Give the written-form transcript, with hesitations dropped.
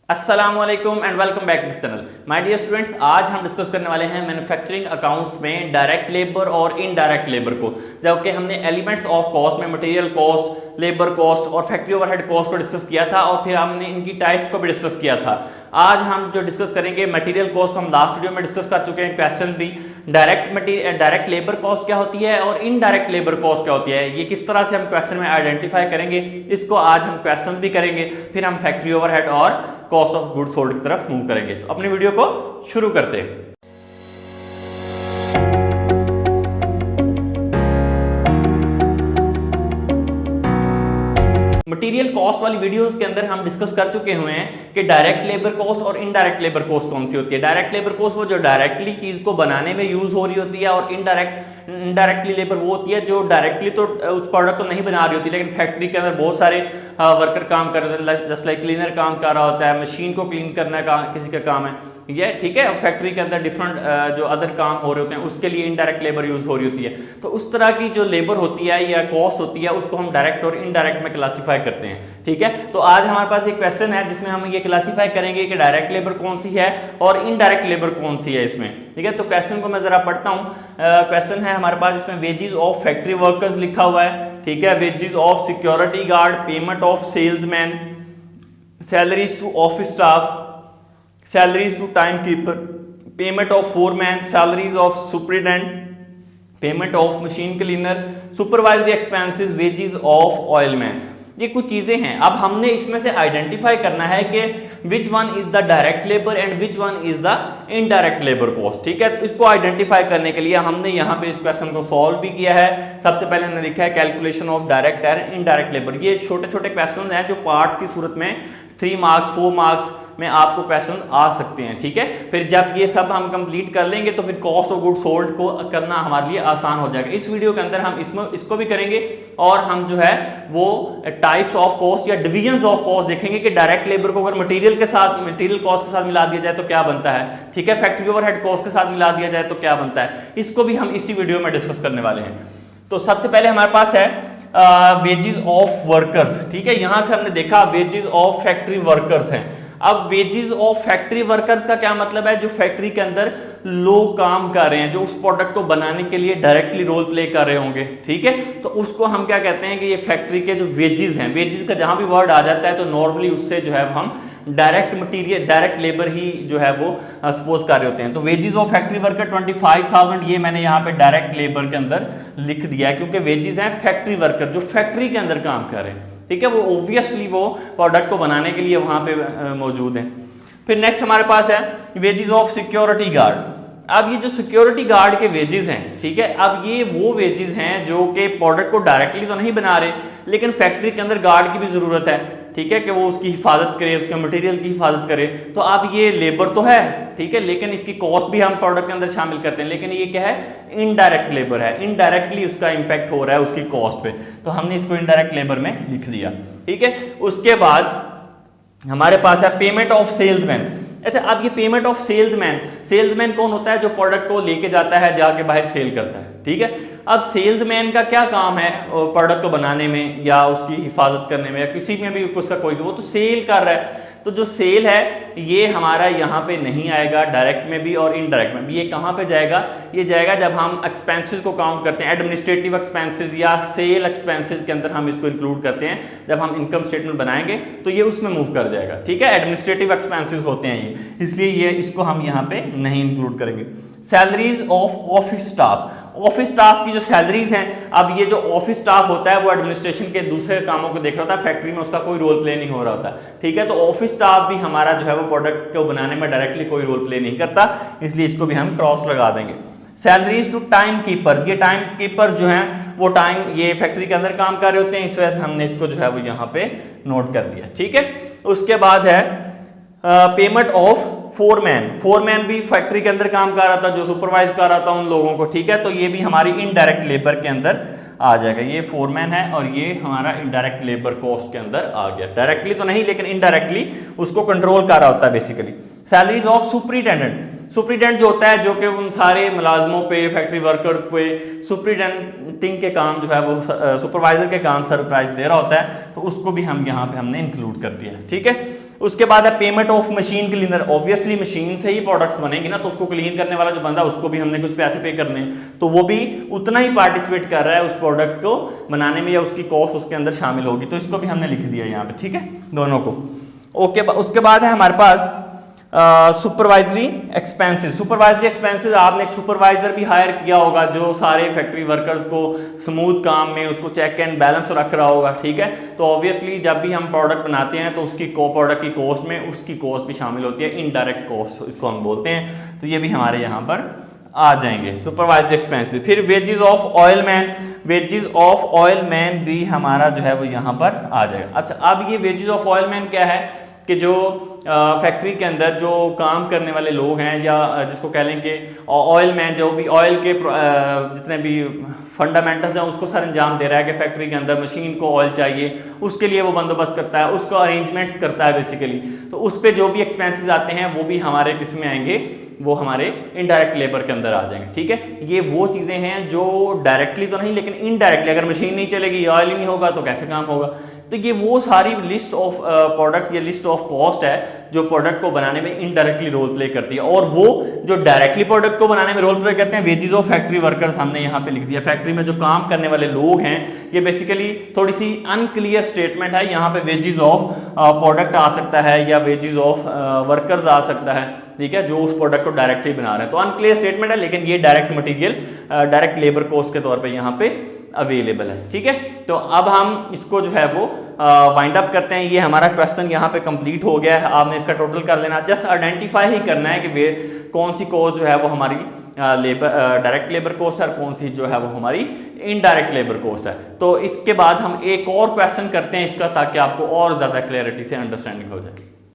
अस्सलाम वालेकुम and welcome back to this channel. My dear students, आज हम डिस्कस करने वाले हैं मैन्युफैक्चरिंग अकाउंट्स में डायरेक्ट लेबर और इनडायरेक्ट लेबर को। जबकि हमने एलिमेंट्स ऑफ कॉस्ट में मटेरियल कॉस्ट, लेबर कॉस्ट और फैक्ट्री ओवरहेड कॉस्ट को डिस्कस किया था और फिर हमने इनकी टाइप्स को भी डिस्कस किया था। आज हम जो डिस्कस करेंगे मटेरियल कॉस्ट को हम लास्ट वीडियो में डिस्कस कर चुके हैं, क्वेश्चन भी। डायरेक्ट लेबर कॉस्ट क्या होती है और इनडायरेक्ट लेबर कॉस्ट क्या होती है, ये किस तरह से हम क्वेश्चन में आइडेंटिफाई करेंगे, इसको आज हम क्वेश्चन भी करेंगे। फिर हम फैक्ट्री ओवरहेड और कॉस्ट ऑफ गुड्स सोल्ड की तरफ मूव करेंगे। तो अपनी वीडियो को शुरू करते हैं। मटेरियल कॉस्ट वाली वीडियोस के अंदर हम डिस्कस कर चुके हुए हैं कि डायरेक्ट लेबर कॉस्ट और इनडायरेक्ट लेबर कॉस्ट कौन सी होती है। डायरेक्ट लेबर कॉस्ट वो जो डायरेक्टली चीज को बनाने में यूज हो रही होती है, और इनडायरेक्टली लेबर वो होती है जो डायरेक्टली तो उस प्रोडक्ट को नहीं बना रही होती, लेकिन फैक्ट्री के अंदर बहुत सारे वर्कर काम कर रहे होते हैं। जस्ट लाइक क्लीनर काम कर रहा होता है, मशीन को क्लीन करना का किसी का काम है, ये ठीक है। फैक्ट्री के अंदर डिफरेंट जो अदर काम हो रहे होते हैं उसके लिए इनडायरेक्ट लेबर यूज हो रही होती है। तो उस तरह की जो लेबर होती है या कॉस्ट होती है उसको हम डायरेक्ट और इनडायरेक्ट में क्लासीफाई करते हैं, ठीक है। तो आज हमारे पास एक क्वेश्चन है जिसमें हम ये क्लासीफाई करेंगे कि डायरेक्ट लेबर कौन सी है और इनडायरेक्ट लेबर कौन सी है इसमें, ठीक है। तो क्वेश्चन को मैं जरा पढ़ता हूँ। क्वेश्चन है हमारे पास, इसमें वेजेस ऑफ फैक्ट्री वर्कर्स लिखा हुआ है, ठीक है। Wages of security guard, payment of salesman, salaries to office staff, salaries to timekeeper, payment of foreman, salaries of superintendent, payment of machine cleaner, supervisory expenses, wages of oilman. ये कुछ चीजें हैं। अब हमने इसमें से आइडेंटिफाई करना है कि which one is the direct labour and which one is the indirect labour cost, ठीक है। तो इसको आइडेंटिफाई करने के लिए हमने यहाँ पे इस क्वेश्चन को सॉल्व भी किया है। सबसे पहले हमने लिखा है calculation of direct and indirect labour. ये छोटे छोटे क्वेश्चन हैं जो पार्ट्स की सूरत में 3 मार्क्स 4 मार्क्स में आपको क्वेश्चन आ सकते हैं, ठीक है। फिर जब ये सब हम कंप्लीट कर लेंगे तो फिर कॉस्ट ऑफ गुड्स सोल्ड को करना हमारे लिए आसान हो जाएगा। इस वीडियो के अंदर हम इसको भी करेंगे और हम जो है वो टाइप्स ऑफ कॉस्ट या डिविजन्स ऑफ कॉस्ट देखेंगे कि डायरेक्ट लेबर को अगर मटेरियल कॉस्ट के साथ मिला दिया जाए तो क्या बनता है, ठीक है। फैक्ट्री ओवरहेड कॉस्ट के साथ मिला दिया जाए तो क्या बनता है, इसको भी हम इसी वीडियो में डिस्कस करने वाले हैं। तो सबसे पहले हमारे पास है वेजेस ऑफ वर्कर्स, ठीक है। यहां से हमने देखा वेजेस ऑफ फैक्ट्री वर्कर्स हैं। अब वेजेस ऑफ फैक्ट्री वर्कर्स का क्या मतलब है, जो फैक्ट्री के अंदर लोग काम कर रहे हैं, जो उस प्रोडक्ट को बनाने के लिए डायरेक्टली रोल प्ले कर रहे होंगे, ठीक है। तो उसको हम क्या कहते हैं कि ये फैक्ट्री के जो वेजेस हैं, वेजेस का जहां भी वर्ड आ जाता है तो नॉर्मली उससे जो है हम डायरेक्ट लेबर ही जो है वो सपोज कर रहे होते हैं। तो वेजेस ऑफ फैक्ट्री वर्कर 25,000, ये मैंने यहाँ पे डायरेक्ट लेबर के अंदर लिख दिया है क्योंकि वेजेस हैं फैक्ट्री वर्कर जो फैक्ट्री के अंदर काम कर रहे हैं, ठीक है। वो ऑब्वियसली वो प्रोडक्ट को बनाने के लिए वहां पे मौजूद हैं। फिर नेक्स्ट हमारे पास है वेजेस ऑफ सिक्योरिटी गार्ड। अब ये जो सिक्योरिटी गार्ड के वेजेस हैं, ठीक है, अब ये वो वेजेस हैं जो कि प्रोडक्ट को डायरेक्टली तो नहीं बना रहे, लेकिन फैक्ट्री के अंदर गार्ड की भी जरूरत है, ठीक है, कि वो उसकी हिफाजत करे, उसके मटेरियल की हिफाजत करे। तो अब ये लेबर तो है, ठीक है, लेकिन इसकी कॉस्ट भी हम प्रोडक्ट के अंदर शामिल करते हैं, लेकिन ये क्या है, इनडायरेक्ट लेबर है। इनडायरेक्टली उसका इंपैक्ट हो रहा है उसकी कॉस्ट पे, तो हमने इसको इनडायरेक्ट लेबर में लिख दिया, ठीक है। उसके बाद हमारे पास है पेमेंट ऑफ सेल्समैन। अच्छा, अब ये पेमेंट ऑफ सेल्समैन कौन होता है, जो प्रोडक्ट को लेके जाता है, जाके बाहर सेल करता है, ठीक है। अब सेल्समैन का क्या काम है प्रोडक्ट को बनाने में या उसकी हिफाजत करने में या किसी में भी उसका कोई, वो तो सेल कर रहा है। तो जो सेल है ये हमारा यहाँ पे नहीं आएगा, डायरेक्ट में भी और इनडायरेक्ट में भी। ये कहाँ पे जाएगा, ये जाएगा जब हम एक्सपेंसेस को काउंट करते हैं, एडमिनिस्ट्रेटिव एक्सपेंसेस या सेल एक्सपेंसेस के अंदर हम इसको इंक्लूड करते हैं। जब हम इनकम स्टेटमेंट बनाएंगे तो ये उसमें मूव कर जाएगा, ठीक है। एडमिनिस्ट्रेटिव एक्सपेंसेस होते हैं ये, इसलिए ये इसको हम यहाँ पे नहीं इंक्लूड करेंगे। सैलरीज ऑफ ऑफिस स्टाफ की जो सैलरीज हैं, अब ये जो ऑफिस स्टाफ होता है वो एडमिनिस्ट्रेशन के दूसरे कामों को देख रहा होता है, फैक्ट्री में उसका कोई रोल प्ले नहीं हो रहा होता, ठीक है। तो ऑफिस स्टाफ भी हमारा जो है वो प्रोडक्ट को बनाने में डायरेक्टली कोई रोल प्ले नहीं करता, इसलिए इसको भी हम क्रॉस लगा देंगे। सैलरीज टू टाइम कीपर, ये टाइम कीपर जो है वो टाइम ये फैक्ट्री के अंदर काम कर रहे होते हैं, इस वजह से हमने इसको जो है वो यहाँ पे नोट कर दिया, ठीक है। उसके बाद है पेमेंट ऑफ फोरमैन भी फैक्ट्री के अंदर काम कर रहा था, जो सुपरवाइज कर रहा था उन लोगों को, ठीक है। तो ये भी हमारी इनडायरेक्ट लेबर के अंदर आ जाएगा। ये फोरमैन है और ये हमारा इनडायरेक्ट लेबर कॉस्ट के अंदर आ गया, डायरेक्टली तो नहीं लेकिन इनडायरेक्टली उसको कंट्रोल कर रहा होता है बेसिकली। सैलरीज ऑफ सुपरिटेंडेंट जो होता है, जो कि उन सारे मुलाजमों पे, फैक्ट्री वर्कर्स पे सुपरिटेंडिंग के काम जो है वो सुपरवाइजर के काम सरप्राइज दे रहा होता है, तो उसको भी हम यहाँ पे हमने इंक्लूड कर दिया है, ठीक है। उसके बाद है payment of machine cleaner. Obviously machine से ही प्रोडक्ट्स बनेंगे ना, तो उसको क्लीन करने वाला जो बंदा उसको भी हमने कुछ पैसे पे करने हैं, तो वो भी उतना ही पार्टिसिपेट कर रहा है उस प्रोडक्ट को बनाने में, या उसकी कॉस्ट उसके अंदर शामिल होगी, तो इसको भी हमने लिख दिया यहाँ पे, ठीक है, दोनों को। ओके, उसके बाद है हमारे पास सुपरवाइजरी एक्सपेंसेस। सुपरवाइजरी एक्सपेंसेस, आपने एक सुपरवाइजर भी हायर किया होगा जो सारे फैक्ट्री वर्कर्स को स्मूथ काम में उसको चेक एंड बैलेंस रख रहा होगा, ठीक है। तो ऑब्वियसली जब भी हम प्रोडक्ट बनाते हैं तो उसकी प्रोडक्ट की कॉस्ट में उसकी कॉस्ट भी शामिल होती है, इनडायरेक्ट कॉस्ट इसको हम बोलते हैं, तो ये भी हमारे यहाँ पर आ जाएंगे सुपरवाइजरी एक्सपेंसेस। फिर wages of oil man, wages of oil man भी हमारा जो है वो यहाँ पर आ जाएगा। अच्छा, अब ये वेजेस ऑफ ऑयल मैन क्या है कि जो फैक्ट्री के अंदर जो काम करने वाले लोग हैं, या जिसको कह लें कि ऑयल मैन, जो भी ऑयल के जितने भी फंडामेंटल्स हैं उसको सर अंजाम दे रहा है कि फैक्ट्री के अंदर मशीन को ऑयल चाहिए, उसके लिए वो बंदोबस्त करता है, उसको अरेंजमेंट्स करता है बेसिकली। तो उस पर जो भी एक्सपेंसेस आते हैं वो भी हमारे किस में आएंगे, वो हमारे इनडायरेक्ट लेबर के अंदर आ जाएंगे, ठीक है। ये वो चीज़ें हैं जो डायरेक्टली तो नहीं लेकिन इनडायरेक्टली, अगर मशीन नहीं चलेगी, ऑयल ही नहीं होगा तो कैसे काम होगा। तो ये वो सारी लिस्ट ऑफ प्रोडक्ट या लिस्ट ऑफ कॉस्ट है जो प्रोडक्ट को बनाने में इनडायरेक्टली रोल प्ले करती है, और वो जो डायरेक्टली प्रोडक्ट को बनाने में रोल प्ले करते हैं, वेजेस ऑफ फैक्ट्री वर्कर्स हमने यहाँ पे लिख दिया। फैक्ट्री में जो काम करने वाले लोग हैं, ये बेसिकली थोड़ी सी अनक्लियर स्टेटमेंट है, यहाँ पे वेजेस ऑफ प्रोडक्ट आ सकता है या वेजेस ऑफ वर्कर्स आ सकता है, ठीक है, जो उस प्रोडक्ट को डायरेक्टली बना रहे हैं। तो अनक्लियर स्टेटमेंट है, लेकिन ये direct material direct labour cost के तौर पे यहाँ पे अवेलेबल है, ठीक है। तो अब हम इसको जो है वो वाइंड अप करते हैं। ये हमारा क्वेश्चन यहाँ पे कंप्लीट हो गया है, आपने इसका टोटल कर लेना, जस्ट आइडेंटिफाई ही करना है कि कौन सी कॉस्ट जो है वो हमारी डायरेक्ट लेबर कॉस्ट है और कौन सी जो है वो हमारी इनडायरेक्ट लेबर कॉस्ट है। तो इसके बाद हम एक और क्वेश्चन करते हैं इसका, ताकि आपको और ज़्यादा क्लैरिटी से अंडरस्टैंडिंग हो जाए।